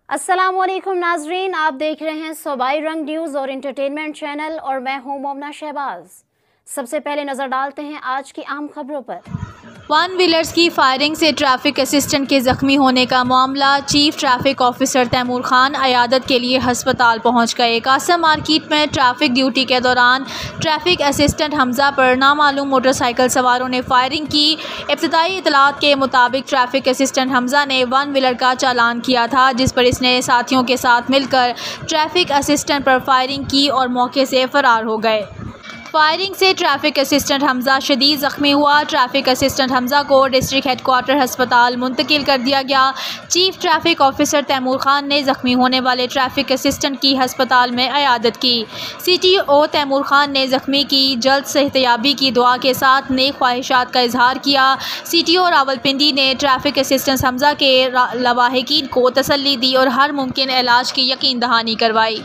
अस्सलामुअलैकुम नाजरीन, आप देख रहे हैं सूबाई रंग न्यूज़ और इंटरटेनमेंट चैनल और मैं हूं मोमना शहबाज। सबसे पहले नज़र डालते हैं आज की आम खबरों पर। वन व्हीलर्स की फायरिंग से ट्रैफिक असिस्टेंट के ज़ख्मी होने का मामला। Chief traffic officer Taimur Khan अयादत के लिए हस्पताल पहुंच गए। कासम मार्केट में ट्रैफिक ड्यूटी के दौरान ट्रैफिक असिस्टेंट हमजा पर नामालूम मोटरसाइकिल सवारों ने फायरिंग की। इब्तदाई इतलात के मुताबिक ट्रैफिक असिस्टेंट हमजा ने वन व्हीलर का चालान किया था, जिस पर इसने साथियों के साथ मिलकर ट्रैफिक असिस्टेंट पर फायरिंग की और मौके से फरार हो गए। फायरिंग से ट्रैफिक असिस्टेंट हमजा शदीद ज़ख्मी हुआ। ट्रैफिक असिस्टेंट हमजा को डिस्ट्रिक्ट हेडक्वार्टर हस्पताल मुंतकिल कर दिया गया। Chief traffic officer Taimur Khan ने ज़ख्मी होने वाले ट्रैफिक असिस्टेंट की हस्पताल में अयादत की। CTO तैमूर खान ने ज़ख्मी की जल्द सेहतयाबी की दुआ के साथ नेक ख्वाहिशात का इजहार किया। CTO रावलपिंडी ने ट्रैफिक असिस्टेंट हमजा के लवाहिकीन को तसल्ली दी और हर मुमकिन इलाज की यकीन दहानी करवाई।